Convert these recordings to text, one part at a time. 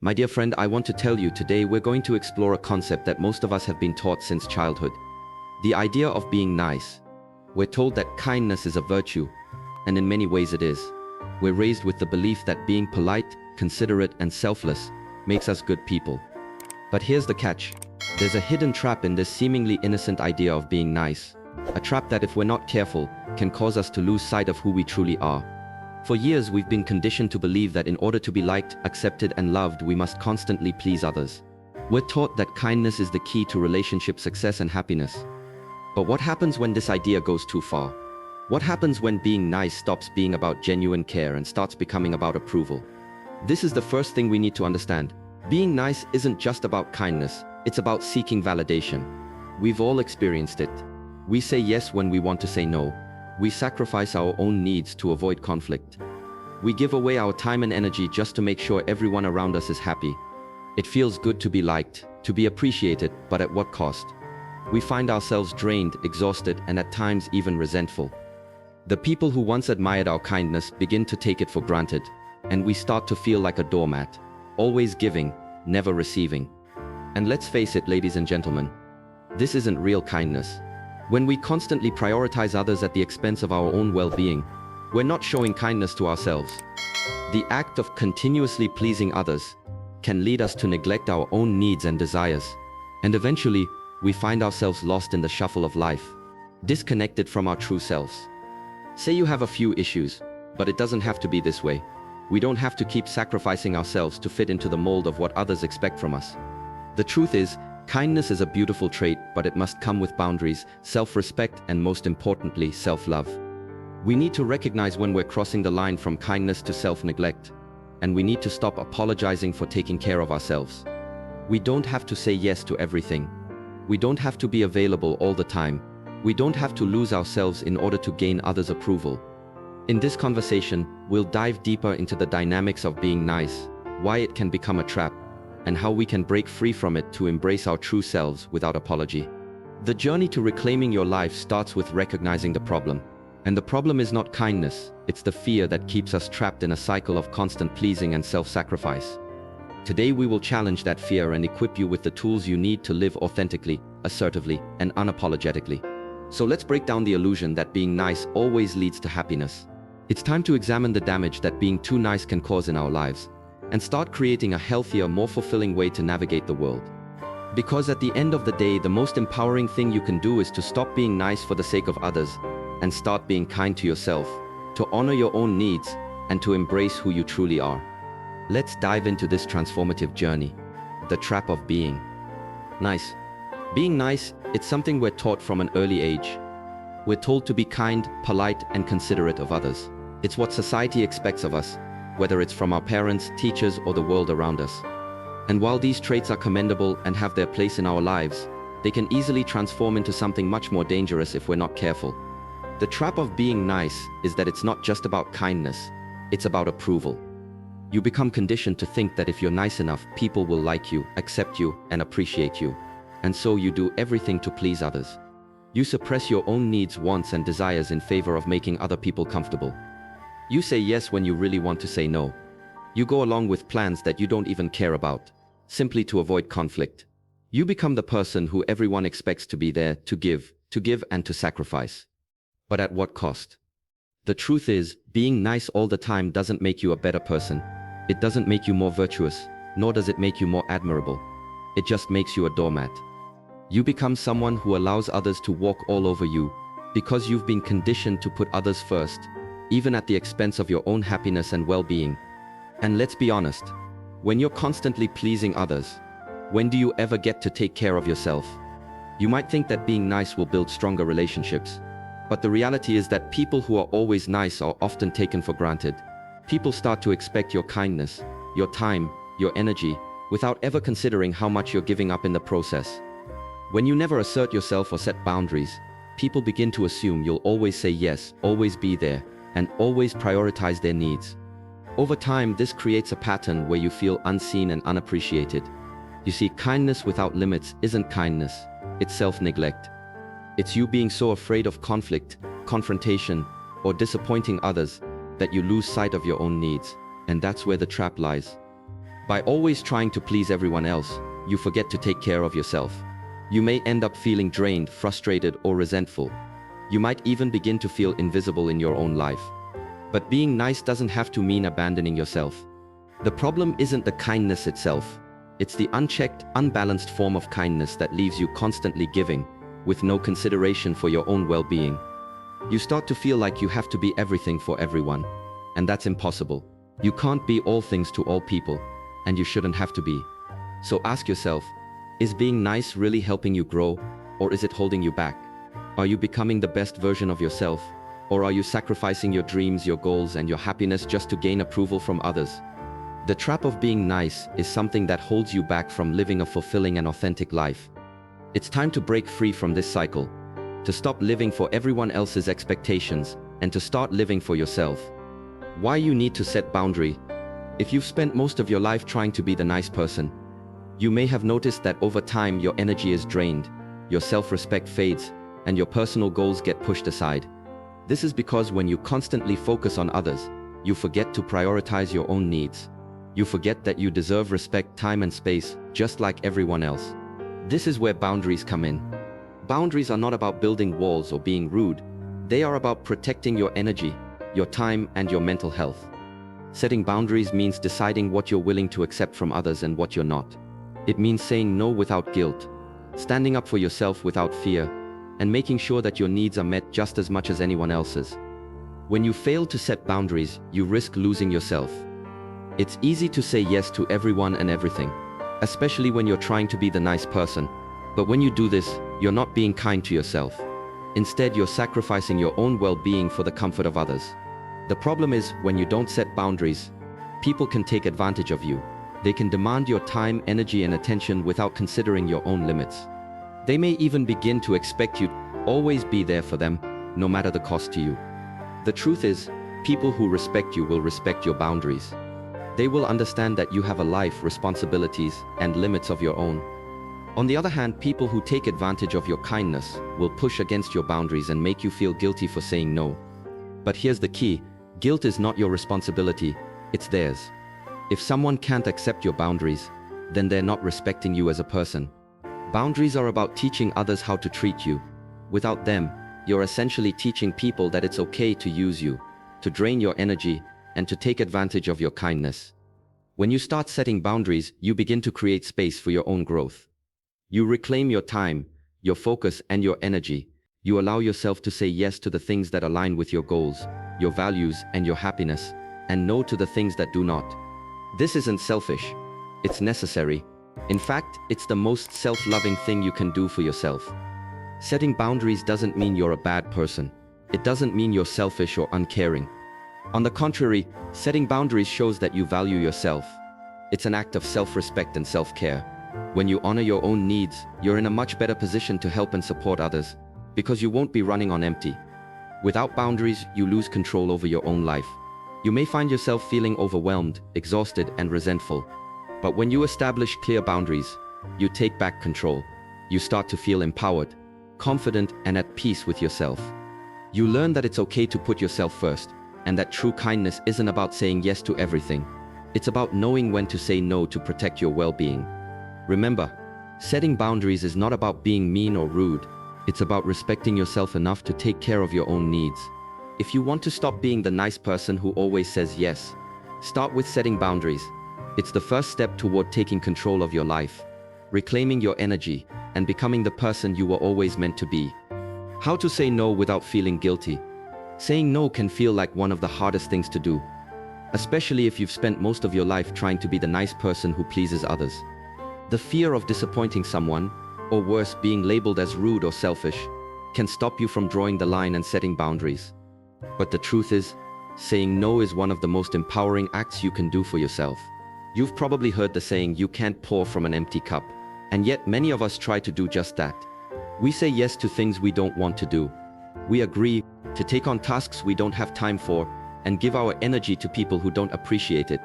My dear friend, I want to tell you today we're going to explore a concept that most of us have been taught since childhood. The idea of being nice. We're told that kindness is a virtue, and in many ways it is. We're raised with the belief that being polite, considerate, and selfless makes us good people. But here's the catch. There's a hidden trap in this seemingly innocent idea of being nice. A trap that, if we're not careful, can cause us to lose sight of who we truly are. For years, we've been conditioned to believe that in order to be liked, accepted, and loved, we must constantly please others. We're taught that kindness is the key to relationship success and happiness. But what happens when this idea goes too far? What happens when being nice stops being about genuine care and starts becoming about approval? This is the first thing we need to understand. Being nice isn't just about kindness, it's about seeking validation. We've all experienced it. We say yes when we want to say no. We sacrifice our own needs to avoid conflict. We give away our time and energy just to make sure everyone around us is happy. It feels good to be liked, to be appreciated, but at what cost? We find ourselves drained, exhausted, and at times even resentful. The people who once admired our kindness begin to take it for granted, and we start to feel like a doormat, always giving, never receiving. And let's face it, ladies and gentlemen, this isn't real kindness. When we constantly prioritize others at the expense of our own well-being, we're not showing kindness to ourselves. The act of continuously pleasing others can lead us to neglect our own needs and desires, and eventually, we find ourselves lost in the shuffle of life, disconnected from our true selves. Say you have a few issues, but it doesn't have to be this way. We don't have to keep sacrificing ourselves to fit into the mold of what others expect from us. The truth is, kindness is a beautiful trait, but it must come with boundaries, self-respect, and most importantly, self-love. We need to recognize when we're crossing the line from kindness to self-neglect, and we need to stop apologizing for taking care of ourselves. We don't have to say yes to everything. We don't have to be available all the time. We don't have to lose ourselves in order to gain others' approval. In this conversation, we'll dive deeper into the dynamics of being nice, why it can become a trap, and how we can break free from it to embrace our true selves without apology. The journey to reclaiming your life starts with recognizing the problem. And the problem is not kindness, it's the fear that keeps us trapped in a cycle of constant pleasing and self-sacrifice. Today we will challenge that fear and equip you with the tools you need to live authentically, assertively, and unapologetically. So let's break down the illusion that being nice always leads to happiness. It's time to examine the damage that being too nice can cause in our lives, and start creating a healthier, more fulfilling way to navigate the world. Because at the end of the day, the most empowering thing you can do is to stop being nice for the sake of others, and start being kind to yourself, to honor your own needs, and to embrace who you truly are. Let's dive into this transformative journey, the trap of being nice. Being nice, it's something we're taught from an early age. We're told to be kind, polite, and considerate of others. It's what society expects of us, whether it's from our parents, teachers, or the world around us. And while these traits are commendable and have their place in our lives, they can easily transform into something much more dangerous if we're not careful. The trap of being nice is that it's not just about kindness, it's about approval. You become conditioned to think that if you're nice enough, people will like you, accept you, and appreciate you. And so you do everything to please others. You suppress your own needs, wants, and desires in favor of making other people comfortable. You say yes when you really want to say no. You go along with plans that you don't even care about, simply to avoid conflict. You become the person who everyone expects to be there, to give and to sacrifice. But at what cost? The truth is, being nice all the time doesn't make you a better person. It doesn't make you more virtuous, nor does it make you more admirable. It just makes you a doormat. You become someone who allows others to walk all over you, because you've been conditioned to put others first, even at the expense of your own happiness and well-being. And let's be honest, when you're constantly pleasing others, when do you ever get to take care of yourself? You might think that being nice will build stronger relationships, but the reality is that people who are always nice are often taken for granted. People start to expect your kindness, your time, your energy, without ever considering how much you're giving up in the process. When you never assert yourself or set boundaries, people begin to assume you'll always say yes, always be there, and always prioritize their needs. Over time, this creates a pattern where you feel unseen and unappreciated. You see, kindness without limits isn't kindness, it's self-neglect. It's you being so afraid of conflict, confrontation, or disappointing others that you lose sight of your own needs, and that's where the trap lies. By always trying to please everyone else, you forget to take care of yourself. You may end up feeling drained, frustrated, or resentful. You might even begin to feel invisible in your own life. But being nice doesn't have to mean abandoning yourself. The problem isn't the kindness itself. It's the unchecked, unbalanced form of kindness that leaves you constantly giving, with no consideration for your own well-being. You start to feel like you have to be everything for everyone, and that's impossible. You can't be all things to all people, and you shouldn't have to be. So ask yourself, is being nice really helping you grow, or is it holding you back? Are you becoming the best version of yourself, or are you sacrificing your dreams, your goals, and your happiness just to gain approval from others? The trap of being nice is something that holds you back from living a fulfilling and authentic life. It's time to break free from this cycle, to stop living for everyone else's expectations, and to start living for yourself. Why you need to set boundary? If you've spent most of your life trying to be the nice person, you may have noticed that over time your energy is drained, your self-respect fades, and your personal goals get pushed aside. This is because when you constantly focus on others, you forget to prioritize your own needs. You forget that you deserve respect, time, and space, just like everyone else. This is where boundaries come in. Boundaries are not about building walls or being rude. They are about protecting your energy, your time, and your mental health. Setting boundaries means deciding what you're willing to accept from others and what you're not. It means saying no without guilt, standing up for yourself without fear, and making sure that your needs are met just as much as anyone else's. When you fail to set boundaries, you risk losing yourself. It's easy to say yes to everyone and everything, especially when you're trying to be the nice person. But when you do this, you're not being kind to yourself. Instead, you're sacrificing your own well-being for the comfort of others. The problem is, when you don't set boundaries, people can take advantage of you. They can demand your time, energy, and attention without considering your own limits. They may even begin to expect you to always be there for them, no matter the cost to you. The truth is, people who respect you will respect your boundaries. They will understand that you have a life, responsibilities, and limits of your own. On the other hand, people who take advantage of your kindness will push against your boundaries and make you feel guilty for saying no. But here's the key: guilt is not your responsibility, it's theirs. If someone can't accept your boundaries, then they're not respecting you as a person. Boundaries are about teaching others how to treat you. Without them, you're essentially teaching people that it's okay to use you, to drain your energy, and to take advantage of your kindness. When you start setting boundaries, you begin to create space for your own growth. You reclaim your time, your focus, and your energy. You allow yourself to say yes to the things that align with your goals, your values, and your happiness, and no to the things that do not. This isn't selfish. It's necessary. In fact, it's the most self-loving thing you can do for yourself. Setting boundaries doesn't mean you're a bad person. It doesn't mean you're selfish or uncaring. On the contrary, setting boundaries shows that you value yourself. It's an act of self-respect and self-care. When you honor your own needs, you're in a much better position to help and support others, because you won't be running on empty. Without boundaries, you lose control over your own life. You may find yourself feeling overwhelmed, exhausted, and resentful. But when you establish clear boundaries, you take back control. You start to feel empowered, confident, and at peace with yourself. You learn that it's okay to put yourself first, and that true kindness isn't about saying yes to everything. It's about knowing when to say no to protect your well-being. Remember, setting boundaries is not about being mean or rude. It's about respecting yourself enough to take care of your own needs. If you want to stop being the nice person who always says yes, start with setting boundaries. It's the first step toward taking control of your life, reclaiming your energy, and becoming the person you were always meant to be. How to say no without feeling guilty? Saying no can feel like one of the hardest things to do, especially if you've spent most of your life trying to be the nice person who pleases others. The fear of disappointing someone, or worse, being labeled as rude or selfish, can stop you from drawing the line and setting boundaries. But the truth is, saying no is one of the most empowering acts you can do for yourself. You've probably heard the saying, "You can't pour from an empty cup." And yet many of us try to do just that. We say yes to things we don't want to do. We agree to take on tasks we don't have time for, and give our energy to people who don't appreciate it.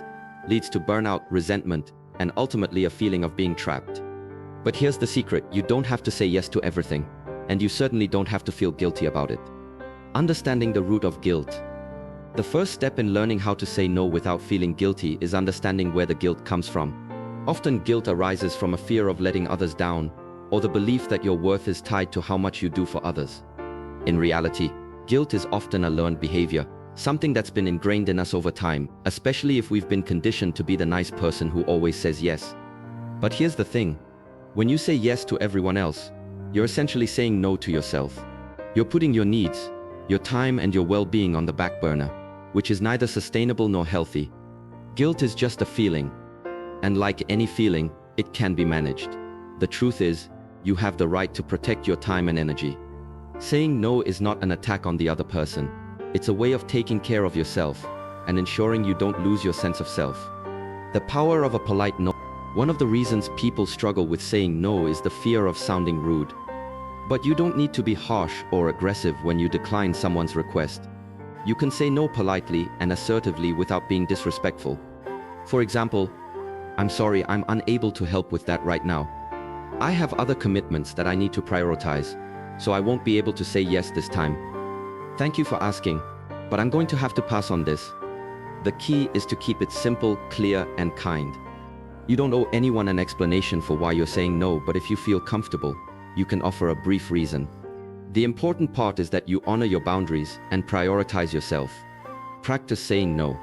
Leads to burnout, resentment, and ultimately a feeling of being trapped. But here's the secret: you don't have to say yes to everything, and you certainly don't have to feel guilty about it. Understanding the root of guilt. The first step in learning how to say no without feeling guilty is understanding where the guilt comes from. Often guilt arises from a fear of letting others down, or the belief that your worth is tied to how much you do for others. In reality, guilt is often a learned behavior, something that's been ingrained in us over time, especially if we've been conditioned to be the nice person who always says yes. But here's the thing. When you say yes to everyone else, you're essentially saying no to yourself. You're putting your needs, your time and your well-being on the back burner, which is neither sustainable nor healthy. Guilt is just a feeling, and like any feeling, it can be managed. The truth is, you have the right to protect your time and energy. Saying no is not an attack on the other person. It's a way of taking care of yourself and ensuring you don't lose your sense of self. The power of a polite no. One of the reasons people struggle with saying no is the fear of sounding rude. But you don't need to be harsh or aggressive when you decline someone's request. You can say no politely and assertively without being disrespectful. For example, "I'm sorry, I'm unable to help with that right now. I have other commitments that I need to prioritize, so I won't be able to say yes this time. Thank you for asking, but I'm going to have to pass on this." The key is to keep it simple, clear, and kind. You don't owe anyone an explanation for why you're saying no, but if you feel comfortable, you can offer a brief reason. The important part is that you honor your boundaries and prioritize yourself. Practice saying no.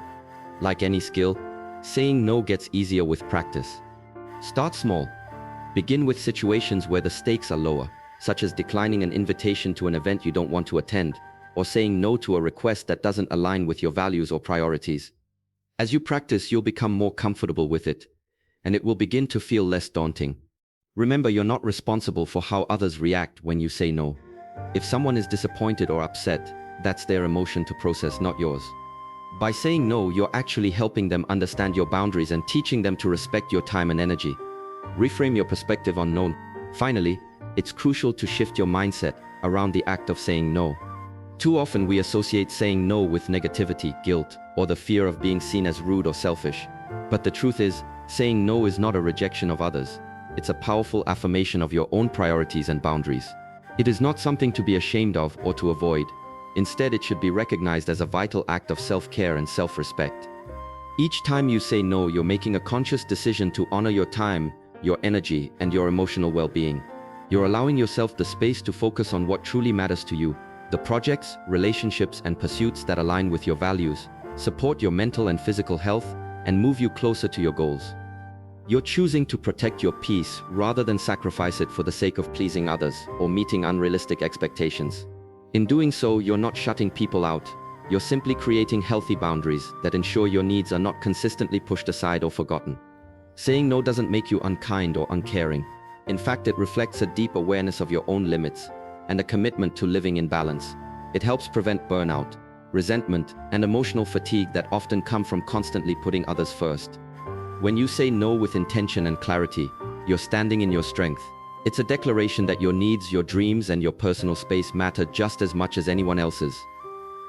Like any skill, saying no gets easier with practice. Start small. Begin with situations where the stakes are lower, such as declining an invitation to an event you don't want to attend, or saying no to a request that doesn't align with your values or priorities. As you practice, you'll become more comfortable with it, and it will begin to feel less daunting. Remember, you're not responsible for how others react when you say no. If someone is disappointed or upset, that's their emotion to process, not yours. By saying no, you're actually helping them understand your boundaries and teaching them to respect your time and energy. Reframe your perspective on no. Finally, it's crucial to shift your mindset around the act of saying no. Too often we associate saying no with negativity, guilt, or the fear of being seen as rude or selfish. But the truth is, saying no is not a rejection of others. It's a powerful affirmation of your own priorities and boundaries. It is not something to be ashamed of or to avoid. Instead, it should be recognized as a vital act of self-care and self-respect. Each time you say no, you're making a conscious decision to honor your time, your energy, and your emotional well-being. You're allowing yourself the space to focus on what truly matters to you, the projects, relationships, and pursuits that align with your values, support your mental and physical health, and move you closer to your goals. You're choosing to protect your peace rather than sacrifice it for the sake of pleasing others or meeting unrealistic expectations. In doing so, you're not shutting people out. You're simply creating healthy boundaries that ensure your needs are not consistently pushed aside or forgotten. Saying no doesn't make you unkind or uncaring. In fact, it reflects a deep awareness of your own limits and a commitment to living in balance. It helps prevent burnout, resentment, and emotional fatigue that often come from constantly putting others first. When you say no with intention and clarity, you're standing in your strength. It's a declaration that your needs, your dreams, and your personal space matter just as much as anyone else's.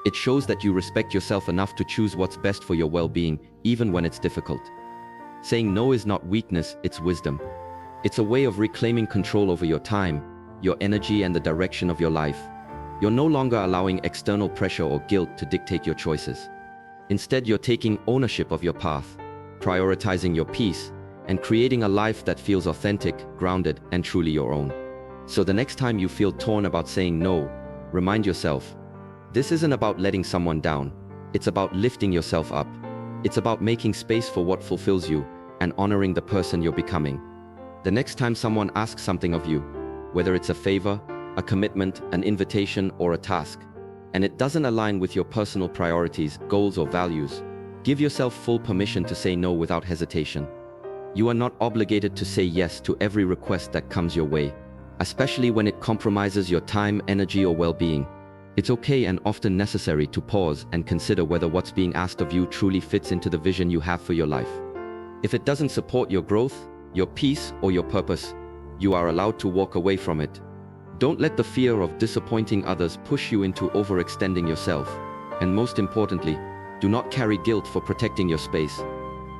It shows that you respect yourself enough to choose what's best for your well-being, even when it's difficult. Saying no is not weakness, it's wisdom. It's a way of reclaiming control over your time, your energy, and the direction of your life. You're no longer allowing external pressure or guilt to dictate your choices. Instead, you're taking ownership of your path, prioritizing your peace, and creating a life that feels authentic, grounded, and truly your own. So the next time you feel torn about saying no, remind yourself, this isn't about letting someone down. It's about lifting yourself up. It's about making space for what fulfills you and honoring the person you're becoming. The next time someone asks something of you, whether it's a favor, a commitment, an invitation, or a task, and it doesn't align with your personal priorities, goals, or values, give yourself full permission to say no without hesitation. You are not obligated to say yes to every request that comes your way, especially when it compromises your time, energy, or well-being. It's okay and often necessary to pause and consider whether what's being asked of you truly fits into the vision you have for your life. If it doesn't support your growth, your peace, or your purpose, you are allowed to walk away from it. Don't let the fear of disappointing others push you into overextending yourself. And most importantly, do not carry guilt for protecting your space.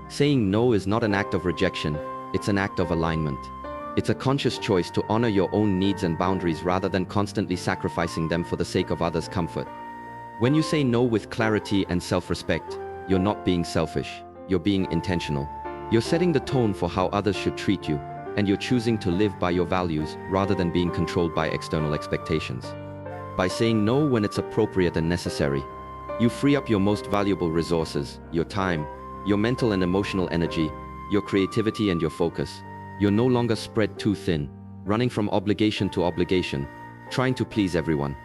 Saying no is not an act of rejection, it's an act of alignment. It's a conscious choice to honor your own needs and boundaries rather than constantly sacrificing them for the sake of others' comfort. When you say no with clarity and self-respect, you're not being selfish, you're being intentional. You're setting the tone for how others should treat you, and you're choosing to live by your values rather than being controlled by external expectations. By saying no when it's appropriate and necessary, you free up your most valuable resources, your time, your mental and emotional energy, your creativity and your focus. You're no longer spread too thin, running from obligation to obligation, trying to please everyone.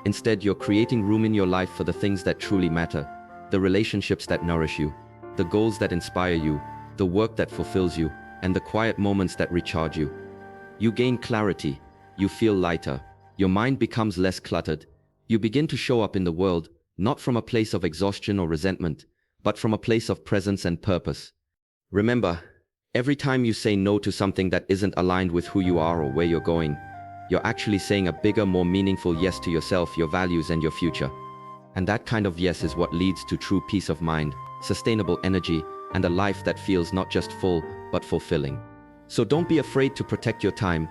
Instead, you're creating room in your life for the things that truly matter, the relationships that nourish you, the goals that inspire you, the work that fulfills you, and the quiet moments that recharge you. You gain clarity, you feel lighter, your mind becomes less cluttered. You begin to show up in the world, not from a place of exhaustion or resentment, but from a place of presence and purpose. Remember, every time you say no to something that isn't aligned with who you are or where you're going, you're actually saying a bigger, more meaningful yes to yourself, your values, and your future. And that kind of yes is what leads to true peace of mind, sustainable energy, and a life that feels not just full, but fulfilling. So don't be afraid to protect your time.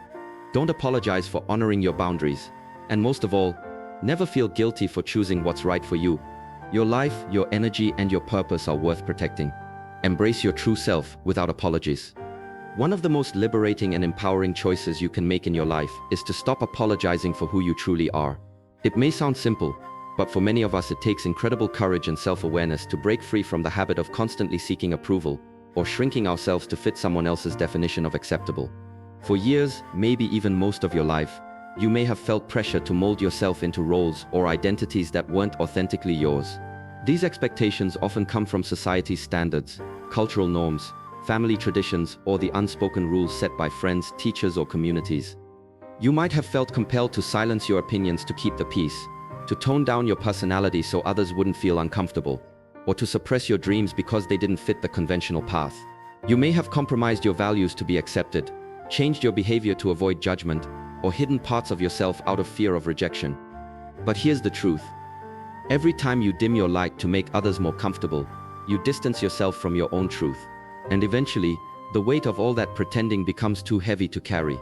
Don't apologize for honoring your boundaries. And most of all, never feel guilty for choosing what's right for you. Your life, your energy, and your purpose are worth protecting. Embrace your true self without apologies. One of the most liberating and empowering choices you can make in your life is to stop apologizing for who you truly are. It may sound simple, but for many of us it takes incredible courage and self-awareness to break free from the habit of constantly seeking approval or shrinking ourselves to fit someone else's definition of acceptable. For years, maybe even most of your life, you may have felt pressure to mold yourself into roles or identities that weren't authentically yours. These expectations often come from society's standards, cultural norms, family traditions, or the unspoken rules set by friends, teachers, or communities. You might have felt compelled to silence your opinions to keep the peace, to tone down your personality so others wouldn't feel uncomfortable, or to suppress your dreams because they didn't fit the conventional path. You may have compromised your values to be accepted, changed your behavior to avoid judgment, or hidden parts of yourself out of fear of rejection. But here's the truth. Every time you dim your light to make others more comfortable, you distance yourself from your own truth. And eventually, the weight of all that pretending becomes too heavy to carry.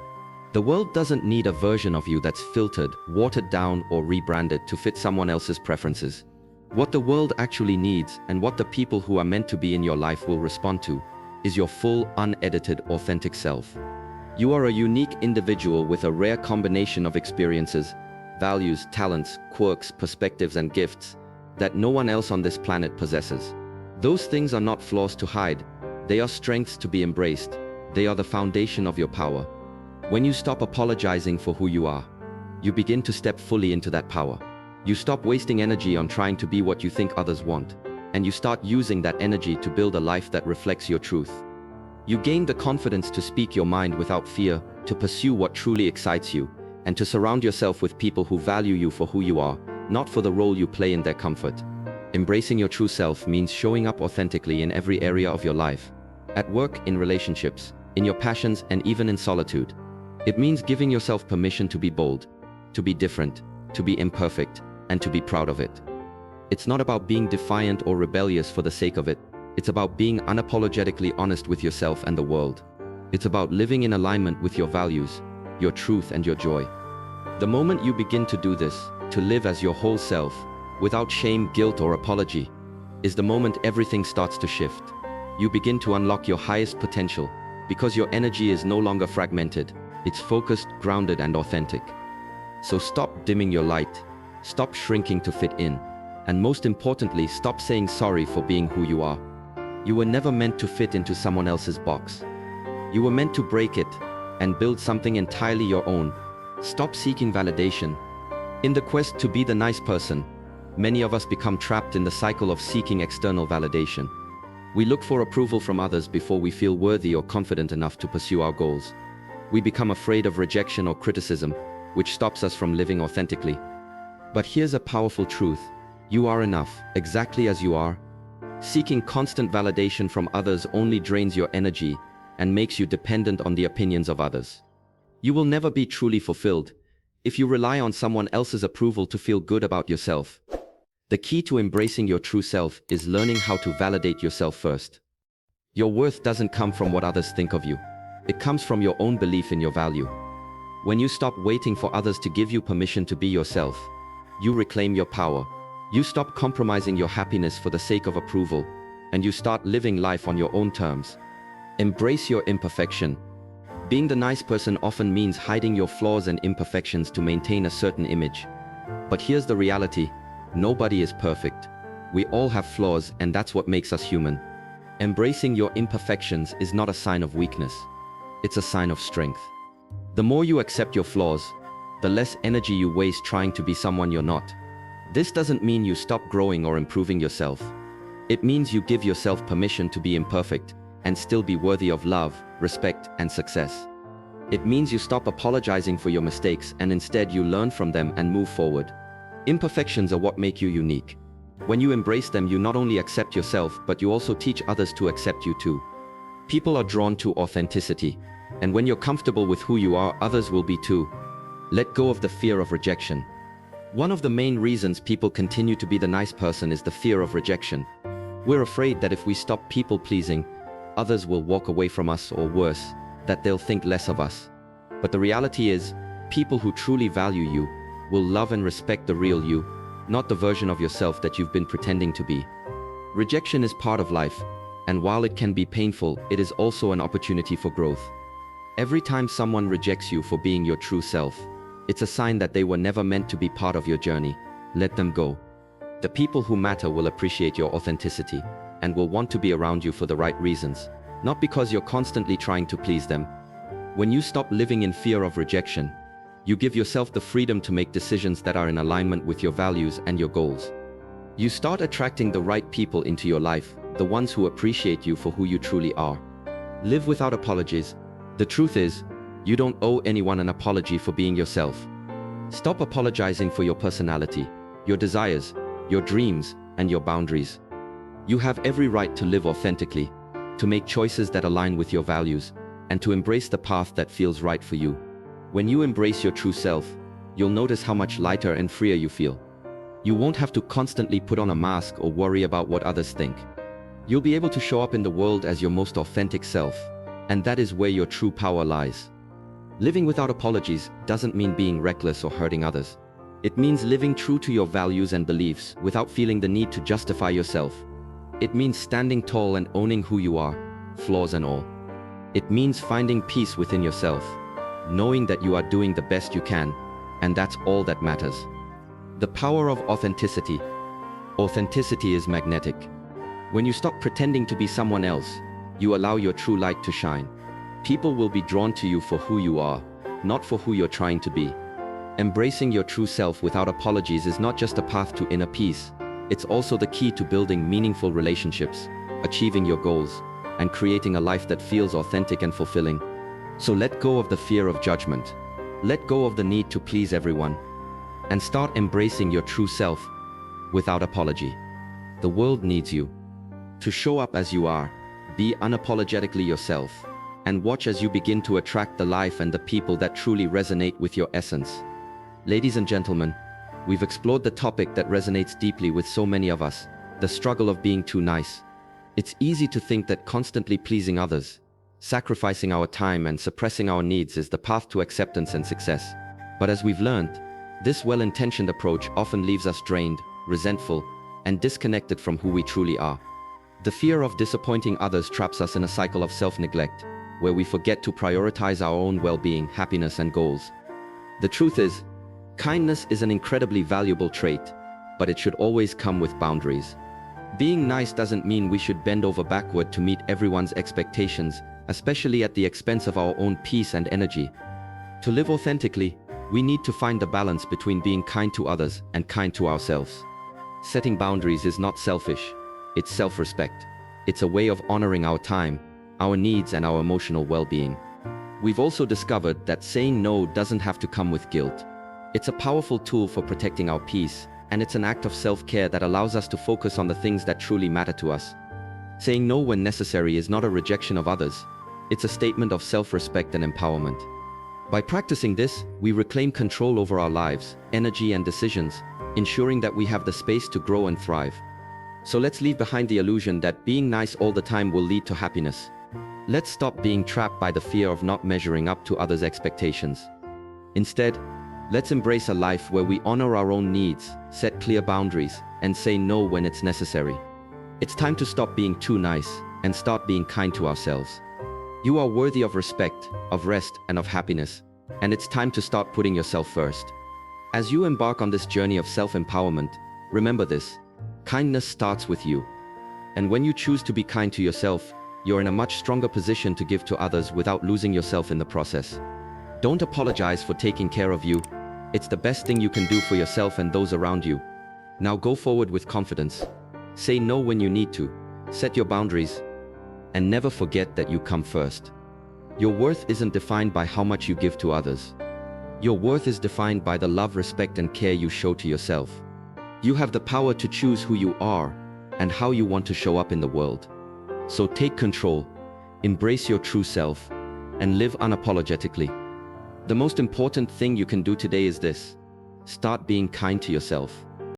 The world doesn't need a version of you that's filtered, watered down, or rebranded to fit someone else's preferences. What the world actually needs, and what the people who are meant to be in your life will respond to, is your full, unedited, authentic self. You are a unique individual with a rare combination of experiences, values, talents, quirks, perspectives, and gifts that no one else on this planet possesses. Those things are not flaws to hide. They are strengths to be embraced. They are the foundation of your power. When you stop apologizing for who you are, you begin to step fully into that power. You stop wasting energy on trying to be what you think others want, and you start using that energy to build a life that reflects your truth. You gain the confidence to speak your mind without fear, to pursue what truly excites you, and to surround yourself with people who value you for who you are, not for the role you play in their comfort. Embracing your true self means showing up authentically in every area of your life. At work, in relationships, in your passions, and even in solitude. It means giving yourself permission to be bold, to be different, to be imperfect, and to be proud of it. It's not about being defiant or rebellious for the sake of it. It's about being unapologetically honest with yourself and the world. It's about living in alignment with your values, your truth, and your joy. The moment you begin to do this, to live as your whole self, without shame, guilt, or apology, is the moment everything starts to shift. You begin to unlock your highest potential, because your energy is no longer fragmented. It's focused, grounded, and authentic. So stop dimming your light, stop shrinking to fit in, and most importantly, stop saying sorry for being who you are. You were never meant to fit into someone else's box. You were meant to break it and build something entirely your own. Stop seeking validation. In the quest to be the nice person, many of us become trapped in the cycle of seeking external validation. We look for approval from others before we feel worthy or confident enough to pursue our goals. We become afraid of rejection or criticism, which stops us from living authentically. But here's a powerful truth. You are enough, exactly as you are. Seeking constant validation from others only drains your energy and makes you dependent on the opinions of others. You will never be truly fulfilled if you rely on someone else's approval to feel good about yourself. The key to embracing your true self is learning how to validate yourself first. Your worth doesn't come from what others think of you. It comes from your own belief in your value. When you stop waiting for others to give you permission to be yourself, you reclaim your power. You stop compromising your happiness for the sake of approval, and you start living life on your own terms. Embrace your imperfection. Being the nice person often means hiding your flaws and imperfections to maintain a certain image. But here's the reality: nobody is perfect. We all have flaws, and that's what makes us human. Embracing your imperfections is not a sign of weakness. It's a sign of strength. The more you accept your flaws, the less energy you waste trying to be someone you're not. This doesn't mean you stop growing or improving yourself. It means you give yourself permission to be imperfect and still be worthy of love, respect, and success. It means you stop apologizing for your mistakes and instead you learn from them and move forward. Imperfections are what make you unique. When you embrace them, you not only accept yourself, but you also teach others to accept you too. People are drawn to authenticity, and when you're comfortable with who you are, others will be too. Let go of the fear of rejection. One of the main reasons people continue to be the nice person is the fear of rejection. We're afraid that if we stop people-pleasing, others will walk away from us, or worse, that they'll think less of us. But the reality is, people who truly value you will love and respect the real you, not the version of yourself that you've been pretending to be. Rejection is part of life, and while it can be painful, it is also an opportunity for growth. Every time someone rejects you for being your true self, it's a sign that they were never meant to be part of your journey. Let them go. The people who matter will appreciate your authenticity and will want to be around you for the right reasons, not because you're constantly trying to please them. When you stop living in fear of rejection, you give yourself the freedom to make decisions that are in alignment with your values and your goals. You start attracting the right people into your life, the ones who appreciate you for who you truly are. Live without apologies. The truth is, you don't owe anyone an apology for being yourself. Stop apologizing for your personality, your desires, your dreams, and your boundaries. You have every right to live authentically, to make choices that align with your values, and to embrace the path that feels right for you. When you embrace your true self, you'll notice how much lighter and freer you feel. You won't have to constantly put on a mask or worry about what others think. You'll be able to show up in the world as your most authentic self, and that is where your true power lies. Living without apologies doesn't mean being reckless or hurting others. It means living true to your values and beliefs without feeling the need to justify yourself. It means standing tall and owning who you are, flaws and all. It means finding peace within yourself, knowing that you are doing the best you can, and that's all that matters. The power of authenticity. Authenticity is magnetic. When you stop pretending to be someone else, you allow your true light to shine. People will be drawn to you for who you are, not for who you're trying to be. Embracing your true self without apologies is not just a path to inner peace, it's also the key to building meaningful relationships, achieving your goals, and creating a life that feels authentic and fulfilling. So let go of the fear of judgment. Let go of the need to please everyone. And start embracing your true self without apology. The world needs you. To show up as you are, be unapologetically yourself, and watch as you begin to attract the life and the people that truly resonate with your essence. Ladies and gentlemen, we've explored the topic that resonates deeply with so many of us, the struggle of being too nice. It's easy to think that constantly pleasing others, sacrificing our time and suppressing our needs is the path to acceptance and success. But as we've learned, this well-intentioned approach often leaves us drained, resentful, and disconnected from who we truly are. The fear of disappointing others traps us in a cycle of self-neglect, where we forget to prioritize our own well-being, happiness, and goals. The truth is, kindness is an incredibly valuable trait, but it should always come with boundaries. Being nice doesn't mean we should bend over backward to meet everyone's expectations, especially at the expense of our own peace and energy. To live authentically, we need to find the balance between being kind to others and kind to ourselves. Setting boundaries is not selfish, it's self-respect. It's a way of honoring our time, our needs, and our emotional well-being. We've also discovered that saying no doesn't have to come with guilt. It's a powerful tool for protecting our peace, and it's an act of self-care that allows us to focus on the things that truly matter to us. Saying no when necessary is not a rejection of others. It's a statement of self-respect and empowerment. By practicing this, we reclaim control over our lives, energy, and decisions, ensuring that we have the space to grow and thrive. So let's leave behind the illusion that being nice all the time will lead to happiness. Let's stop being trapped by the fear of not measuring up to others' expectations. Instead, let's embrace a life where we honor our own needs, set clear boundaries, and say no when it's necessary. It's time to stop being too nice and start being kind to ourselves. You are worthy of respect, of rest, and of happiness, and it's time to start putting yourself first. As you embark on this journey of self-empowerment, remember this: kindness starts with you. And when you choose to be kind to yourself, you're in a much stronger position to give to others without losing yourself in the process. Don't apologize for taking care of you. It's the best thing you can do for yourself and those around you. Now go forward with confidence. Say no when you need to. Set your boundaries. And never forget that you come first. Your worth isn't defined by how much you give to others. Your worth is defined by the love, respect, and care you show to yourself. You have the power to choose who you are and how you want to show up in the world. So take control, embrace your true self, and live unapologetically. The most important thing you can do today is this: start being kind to yourself.